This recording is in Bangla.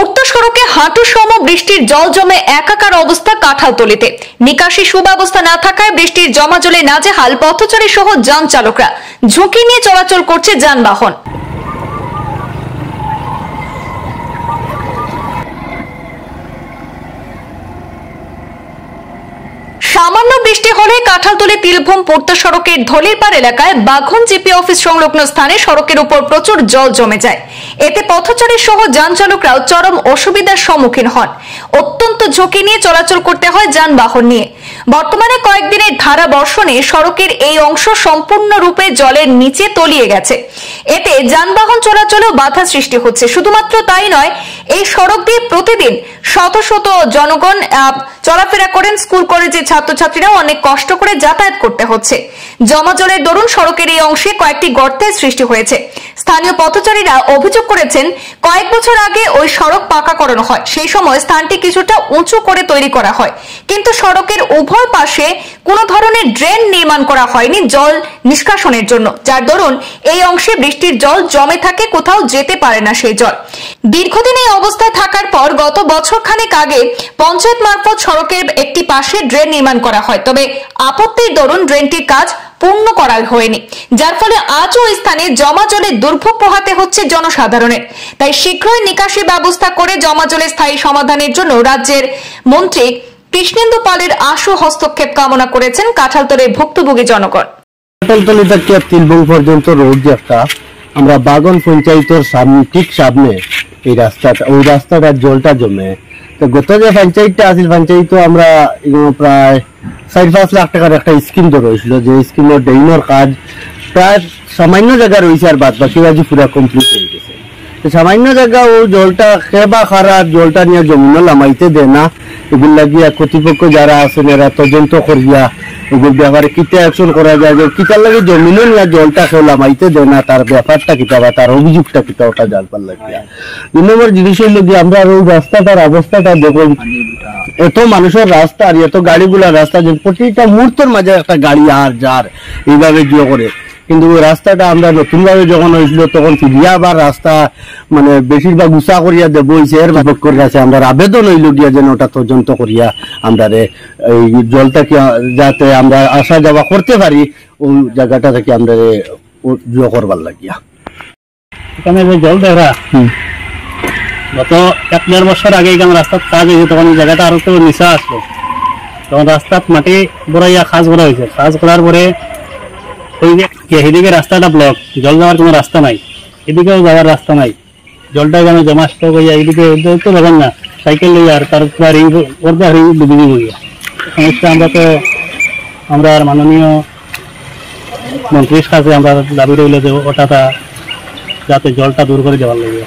পূর্ত সড়কে হাঁটু সম বৃষ্টির জল জমে একাকার অবস্থা কাঁঠালতলীতে। নিকাশি সুব্যবস্থা না থাকায় বৃষ্টির জমা জলে নাজেহাল পথচারী সহ যান চালকরা। ঝুঁকি নিয়ে চলাচল করছে যানবাহন। সামান্য বৃষ্টি হলে কাঁঠালতলী তিলভূম পূর্ত সড়কের ধলিরপাড় এলাকায় বাঘন জিপি অফিস সংলগ্ন স্থানে সড়কের উপর প্রচুর জল জমে যায়। এতে পথচারী সহ যান চালকরাও চরম অসুবিধার সম্মুখীন হন। অত্যন্ত ঝুঁকি নিয়ে চলাচল করতে হয় যানবাহন নিয়ে। বর্তমানে কয়েকদিনের ধারা বর্ষণে সড়কের এই অংশ সম্পূর্ণরূপে জলের নিচে তলিয়ে গেছে। এতে যানবাহন চলাচলেও বাধা সৃষ্টি হচ্ছে। শুধুমাত্র তাই নয়, এই সড়ক দিয়ে প্রতিদিন শত শত জনগণ চলাফেরা করেন। স্কুল কলেজের ছাত্রছাত্রীরাও অনেক কষ্ট করে যাতায়াত করতে হচ্ছে। জমা জলের দরুন সড়কের এই অংশে কয়েকটি গর্তের সৃষ্টি হয়েছে। স্থানীয় পথচারীরা অভিযোগ করেছেন, কয়েক বছর আগে ওই সড়ক পাকা করানো হয়। সেই সময় স্থানটি কিছুটা উঁচু করে তৈরি করা হয়, কিন্তু সড়কের উভয় পাশে কোনো ধরনের ড্রেন নির্মাণ করা হয়নি জল নিষ্কাশনের জন্য, যার দরুন এই অংশে বৃষ্টির জল জমে থাকে, কোথাও যেতে পারে না সেই জল। দীর্ঘদিন এই অবস্থায় থাকার পর গত বছর খানেক আগে পঞ্চায়েত মারফত সড়কের একটি পাশে ড্রেন নির্মাণ করা হয়, তবে আপত্তির দরুন ড্রেনটির কাজ পূর্ণ করা হয়নি, যার ফলে আজও ওই স্থানে জমা জলে দুর্ভোগ পোহাতে হচ্ছে জনসাধারণের। তাই শীঘ্রই নিকাশি ব্যবস্থা করে জমা জলের স্থায়ী সমাধানের জন্য রাজ্যের মন্ত্রী কৃষ্ণেন্দু পালের আশু হস্তক্ষেপ কামনা করেছেন কাঁঠালতলীর ভুক্তভোগী জনগণ। কাঁঠালতলী থেকে তিলভূম পর্যন্ত রোড যে একটা, আমরা বাগন পঞ্চায়েতের সামনে ঠিক সামনে এই রাস্তাটা, ওই রাস্তাটার জলটা জমে। তো গত যে পঞ্চায়েতটা আছিল, পঞ্চায়েতও আমরা প্রায় 4-5 লাখ টাকার একটা স্কিম তো রয়েছিল, যে স্কিমের ড্রেইনের কাজ প্রায় সামান্য জায়গা রয়েছে, আর বাদ বাকি বাজি পুরা কমপ্লিট হয়ে গেছে। সামান্য জায়গা ও জলটা খেবা খারাপ, জলটা নিয়ে জমিন নামাইতে দেয় না। এগুলো লাগিয়া কর্তৃপক্ষ যারা আছেন এরা তদন্ত করিয়া ওগুলো ব্যাপারে কিতা অ্যাকশন করা যায়, যে কিতার লাগে জমিনও নিয়ে জলটা কেউ নামাইতে দেয় না, তার ব্যাপারটা কিতা বা তার অভিযোগটা কিতা ওটা জানবার লাগিয়া। 2 নম্বর জিনিস হইল যে আমরা ওই রাস্তাটার অবস্থাটা দেখুন, এত মানুষের রাস্তা আর এত গাড়িগুলার রাস্তা, যে প্রতিটা মুহূর্তের মাঝে একটা গাড়ি আর যার এইভাবে জিও করে। কিন্তু ওই রাস্তাটা আমরা নতুন ভাবে যখন হয়েছিল তখন ফিরিয়া আবার রাস্তা মানে বেশিরভাগ উঁচা করিয়া দেব হয়েছে। এর পক্ষের কাছে আমরা আবেদন হইল গিয়া যেন ওটা তদন্ত করিয়া আমরা এই জলটাকে যাতে আমরা আসা যাওয়া করতে পারি, ওই জায়গাটা থেকে আমরা জয় করবার লাগিয়া। এখানে যে জল দেখা গত 1-1.5 বছর আগে এখানে রাস্তার কাজ হয়েছে, তখন এই জায়গাটা আরো তো নিচা আসলো, তখন রাস্তার মাটি বড়াইয়া খাজ করা হয়েছে। খাজ করার পরে ওই যে এদিকে রাস্তাটা ব্লক, জল যাওয়ার কোনো রাস্তা নাই, এদিকেও যাওয়ার রাস্তা নাই। জলটা এখানে জমা স্টক হইয়া এদিকে তো দেখেন না, সাইকেল লইয়া আর তার রিং ডুবি গিয়া সমস্যা। আমরা মাননীয় মন্ত্রীর কাছে আমরা দাবি রইল যে ওটা যাতে জলটা দূর করে দেওয়ার লাগে।